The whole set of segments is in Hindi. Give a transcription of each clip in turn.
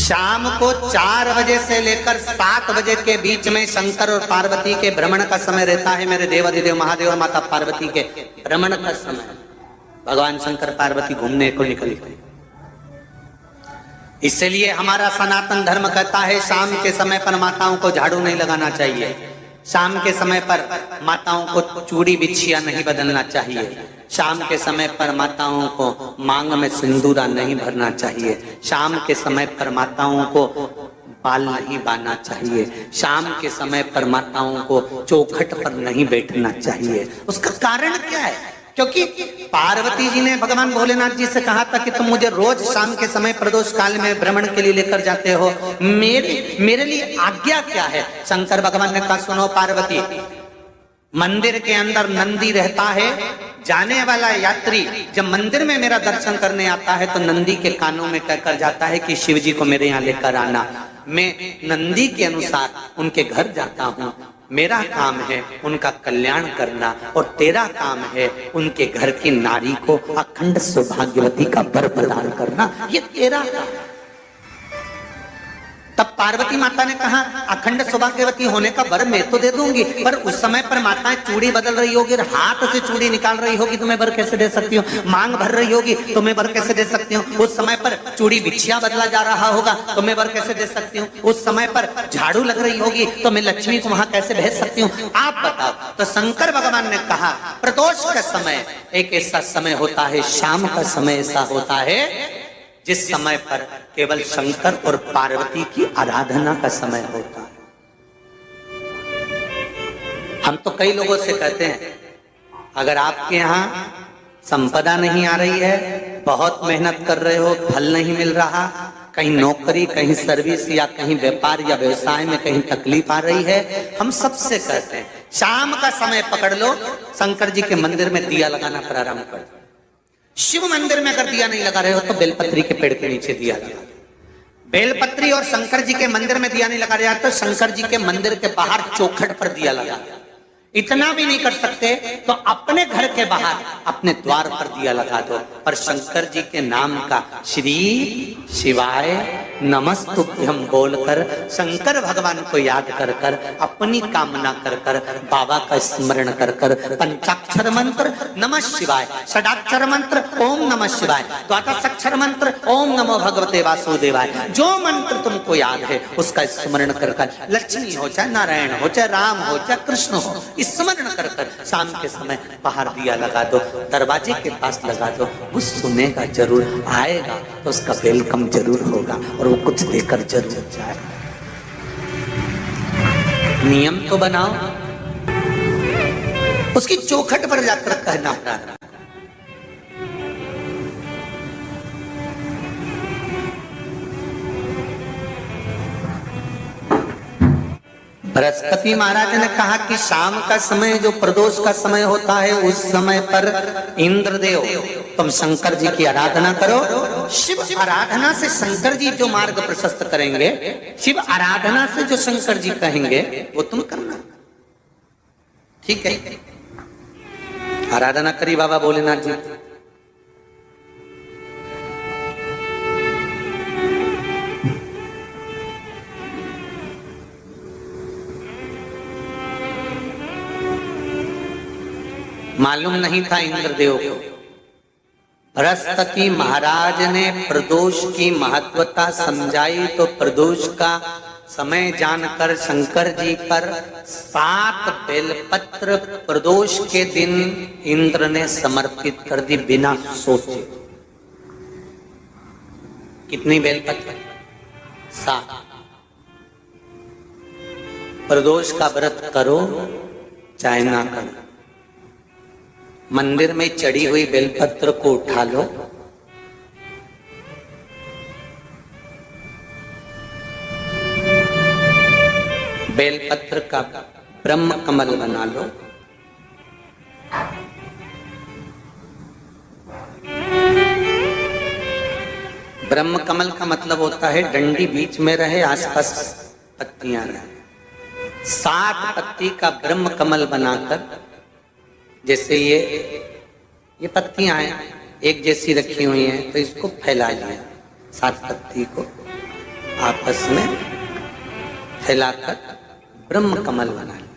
शाम को 4 बजे से लेकर 7 बजे के बीच में शंकर और पार्वती के भ्रमण का समय रहता है। मेरे देवाधिदेव महादेव और माता पार्वती के भ्रमण का समय, भगवान शंकर पार्वती घूमने को निकल गए। इसलिए हमारा सनातन धर्म कहता है शाम के समय पर माताओं को झाड़ू नहीं लगाना चाहिए, शाम के समय पर माताओं को चूड़ी बिछिया नहीं बदलना चाहिए, शाम के समय पर माताओं को मांग में सिंदूरा नहीं भरना चाहिए, शाम के समय पर माताओं को बाल नहीं बांधना चाहिए, शाम के समय पर माताओं को चौखट पर नहीं बैठना चाहिए। उसका कारण क्या है? क्योंकि पार्वती जी ने भगवान भोलेनाथ जी से कहा था कि तुम मुझे रोज शाम के समय प्रदोष काल में भ्रमण के लिए लेकर जाते हो, मेरे लिए आज्ञा क्या है? शंकर भगवान ने कहा सुनो पार्वती, मंदिर के अंदर नंदी रहता है, जाने वाला यात्री जब मंदिर में मेरा दर्शन करने आता है तो नंदी के कानों में कहकर जाता है कि शिव जी को मेरे यहाँ लेकर आना। मैं नंदी के अनुसार उनके घर जाता हूँ, मेरा काम है उनका कल्याण करना और तेरा काम है उनके घर की नारी को अखंड सौभाग्यवती का वर प्रदान करना, ये तेरा काम। तब पार्वती माता ने कहा अखंड सौभाग्यवती होने का वर मैं तो दे दूंगी, पर उस समय पर माताएं चूड़ी बदल रही होगी, हाथ से चूड़ी निकाल रही होगी तो मैं वर कैसे दे सकती हूँ? मांग भर रही होगी तो मैं वर कैसे दे सकती हूँ? उस समय पर चूड़ी बिछिया बदला जा रहा होगा तो मैं वर कैसे दे सकती हूँ? उस समय पर झाड़ू लग रही होगी तो मैं लक्ष्मी को वहां कैसे भेज सकती हूँ? आप बताओ। तो शंकर भगवान ने कहा प्रदोष का समय एक ऐसा समय होता है, शाम का समय ऐसा होता है जिस समय पर केवल शंकर और पार्वती की आराधना का समय होता है। हम तो कई लोगों से कहते हैं अगर आपके यहाँ संपदा नहीं आ रही है, बहुत मेहनत कर रहे हो, फल नहीं मिल रहा, कहीं नौकरी, कहीं सर्विस या कहीं व्यापार या व्यवसाय में कहीं तकलीफ आ रही है, हम सबसे कहते हैं शाम का समय पकड़ लो, शंकर जी के मंदिर में दिया लगाना प्रारंभ कर दो। शिव मंदिर में अगर दिया नहीं लगा रहे हो तो बेलपत्री के पेड़ के नीचे दिया लगा दो। बेलपत्री और शंकर जी के मंदिर में दिया नहीं लगा रहा तो शंकर जी के मंदिर के बाहर चौखट पर दिया लगा दो। इतना भी नहीं कर सकते तो अपने घर के बाहर अपने द्वार पर दिया लगा दो, पर शंकर जी के नाम का श्री शिवाय नमस्तुभ्यम बोलकर शंकर भगवान को याद कर कर अपनी कामना कर कर बाबा का स्मरण कर कर पंचाक्षर मंत्र नमः शिवाय, षडाक्षर मंत्र ओम नमः शिवाय, द्वादशाक्षर मंत्र ओम नमो भगवते वासुदेवाय, जो मंत्र तुमको याद है उसका स्मरण कर कर लक्ष्मी हो चाहे नारायण हो चाहे राम हो चाहे कृष्ण हो स्मरण कर कर शाम के समय बाहर दिया लगा दो, दरवाजे के पास लगा दो। वो सुनेगा जरूर, आएगा तो उसका वेलकम जरूर होगा और वो कुछ देकर जरूर जाएगा। नियम तो बनाओ, उसकी चौखट पर जाकर कहना प्रारंभ। बृहस्पति महाराज ने कहा कि शाम का समय जो प्रदोष का समय होता है उस समय पर इंद्रदेव तुम शंकर जी की आराधना करो। शिव आराधना से शंकर जी जो मार्ग प्रशस्त करेंगे, शिव आराधना से जो शंकर जी कहेंगे वो तुम करना, ठीक है? आराधना करी बाबा भोलेनाथ जी। मालूम नहीं था इंद्रदेव को। बृहस्पति महाराज ने प्रदोष की महत्वता समझाई तो प्रदोष का समय जानकर शंकर जी पर 7 बेलपत्र प्रदोष के दिन इंद्र ने समर्पित कर दी बिना सोचे। कितनी बेलपत्र? 7। प्रदोष का व्रत करो चाहे ना करो, मंदिर में चढ़ी हुई बेलपत्र को उठा लो, बेलपत्र का ब्रह्म कमल बना लो, ब्रह्म कमल का मतलब होता है डंडी बीच में रहे, आसपास पत्तियां रहे। 7 पत्ती का ब्रह्म कमल बनाकर, जैसे ये पत्तियां हैं एक जैसी रखी हुई हैं तो इसको फैला लिया 7 पत्ती को, आपस में फैलाकर ब्रह्म कमल बना लें।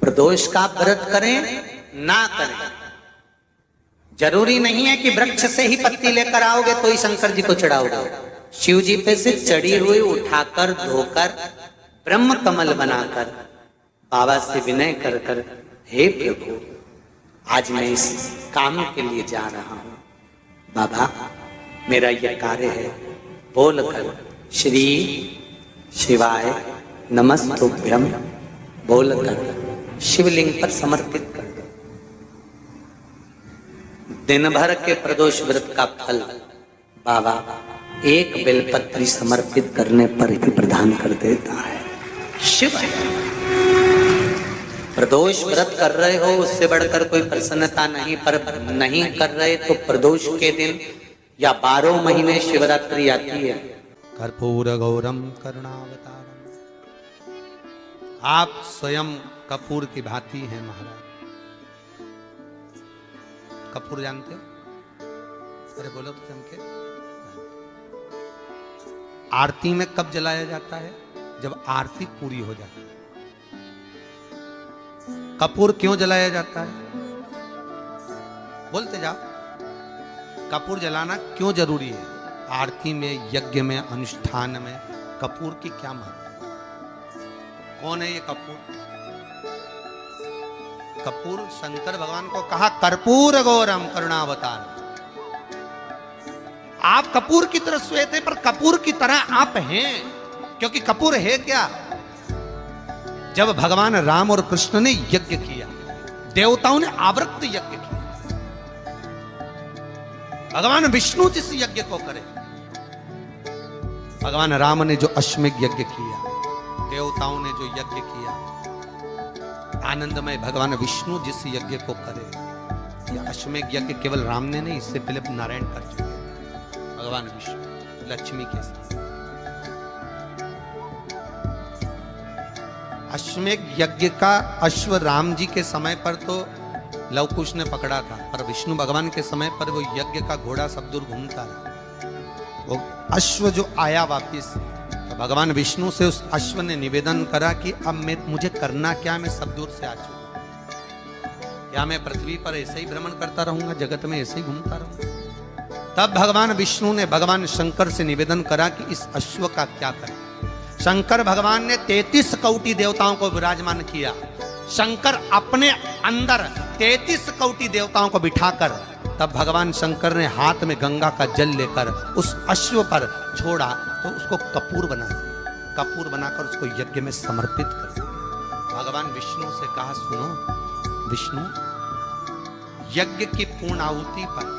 प्रदोष का व्रत करें ना करें, जरूरी नहीं है कि वृक्ष से ही पत्ती लेकर आओगे तो ही शंकर जी को चढ़ाओगे। शिव जी पे से चढ़ी हुई उठाकर धोकर ब्रह्म कमल बनाकर बाबा से विनय कर कर, हे प्रभु आज मैं इस काम के लिए जा रहा हूं, बाबा मेरा यह कार्य है, बोलकर श्री शिवाय नमस्तुभ्यम बोलकर शिवलिंग पर समर्पित कर दो। दिन भर के प्रदोष व्रत का फल बाबा एक बेलपत्री समर्पित करने पर ही प्रदान कर देता है। शिव है। प्रदोष व्रत कर रहे हो उससे बढ़कर कोई प्रसन्नता नहीं, पर नहीं कर रहे तो प्रदोष के दिन या 12 महीने शिवरात्रि आती है। कर्पूर गौरम करुणावतारम, आप स्वयं कपूर की भांति हैं महाराज। कपूर जानते हो? अरे बोलो तो चमके। आरती में कब जलाया जाता है? जब आरती पूरी हो जाती है। कपूर क्यों जलाया जाता है? बोलते जाओ। कपूर जलाना क्यों जरूरी है? आरती में, यज्ञ में, अनुष्ठान में कपूर की क्या महत्व है? कौन है ये कपूर? कपूर शंकर भगवान को कहा कर्पूर गौरम करुणावतार। आप कपूर की तरह श्वेत है, पर कपूर की तरह आप हैं, क्योंकि कपूर है क्या? जब भगवान राम और कृष्ण ने यज्ञ किया, देवताओं ने आवृत्त यज्ञ किया। भगवान विष्णु जिस यज्ञ को करे, भगवान राम ने जो अश्वमेध यज्ञ किया, देवताओं ने जो यज्ञ किया, आनंदमय भगवान विष्णु जिस यज्ञ को करे, यह अश्वमेध यज्ञ केवल राम ने नहीं, इससे पहले नारायण कर चुके भगवान विष्णु लक्ष्मी के साथ। अश्वमेध यज्ञ का अश्व राम जी के समय पर तो लवकुश ने पकड़ा था, पर विष्णु भगवान के समय पर वो यज्ञ का घोड़ा सब दूर घूमता रहा। वो अश्व जो आया वापिस, तो भगवान विष्णु से उस अश्व ने निवेदन करा कि अब मुझे करना क्या, मैं सब दूर से आ चुका, या मैं पृथ्वी पर ऐसे ही भ्रमण करता रहूंगा, जगत में ऐसे ही घूमता रहूंगा। तब भगवान विष्णु ने भगवान शंकर से निवेदन करा कि इस अश्व का क्या करें। शंकर भगवान ने 33 कोटि देवताओं को विराजमान किया। शंकर अपने अंदर 33 कोटि देवताओं को बिठाकर, तब भगवान शंकर ने हाथ में गंगा का जल लेकर उस अश्व पर छोड़ा, तो उसको कपूर बना दिया। कपूर बनाकर उसको यज्ञ में समर्पित कर दिया। भगवान विष्णु से कहा, सुनो विष्णु, यज्ञ की पूर्ण आहुति पर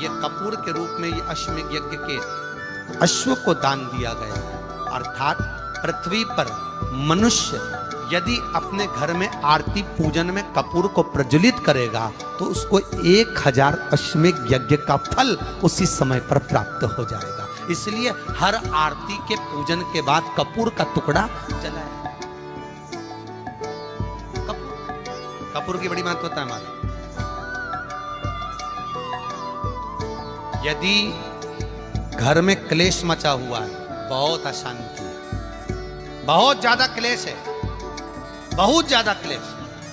ये कपूर के रूप में ये अश्वमेध यज्ञ के अश्व को दान दिया गया। अर्थात पृथ्वी पर मनुष्य यदि अपने घर में आरती पूजन में कपूर को प्रज्वलित करेगा तो उसको 1000 अश्वमेध यज्ञ का फल उसी समय पर प्राप्त हो जाएगा। इसलिए हर आरती के पूजन के बाद कपूर का टुकड़ा जलाया। कपूर की बड़ी महत्वता है हमारी। यदि घर में क्लेश मचा हुआ है, बहुत अशांति है, बहुत ज्यादा क्लेश है, बहुत ज्यादा क्लेश,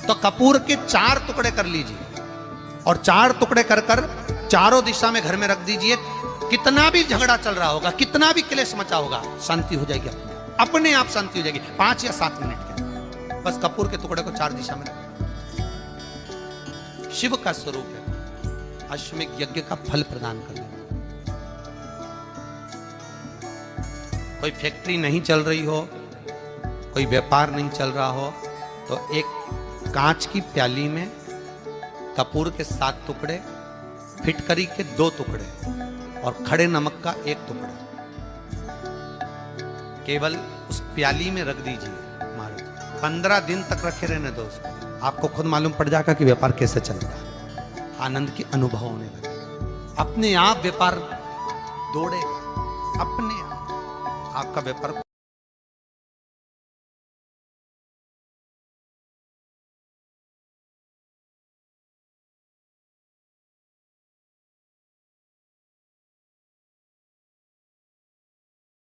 तो कपूर के 4 टुकड़े कर लीजिए और 4 टुकड़े कर कर चारों दिशा में घर में रख दीजिए। कितना भी झगड़ा चल रहा होगा, कितना भी क्लेश मचा होगा, शांति हो जाएगी, अपने आप शांति हो जाएगी। 5 या 7 मिनट के बस कपूर के टुकड़े को 4 दिशा में रख। शिव का स्वरूप है, अश्वमेध यज्ञ का फल प्रदान करना। कोई फैक्ट्री नहीं चल रही हो, कोई व्यापार नहीं चल रहा हो, तो एक कांच की प्याली में कपूर के 7 टुकड़े, फिटकरी के 2 टुकड़े और खड़े नमक का 1 टुकड़ा केवल उस प्याली में रख दीजिए महाराज। 15 दिन तक रखे रहने दो उसको, आपको खुद मालूम पड़ जाएगा कि व्यापार कैसे चल रहा है। आनंद की अनुभव होने लगे, अपने आप व्यापार दौड़े, अपने आप आपका व्यापार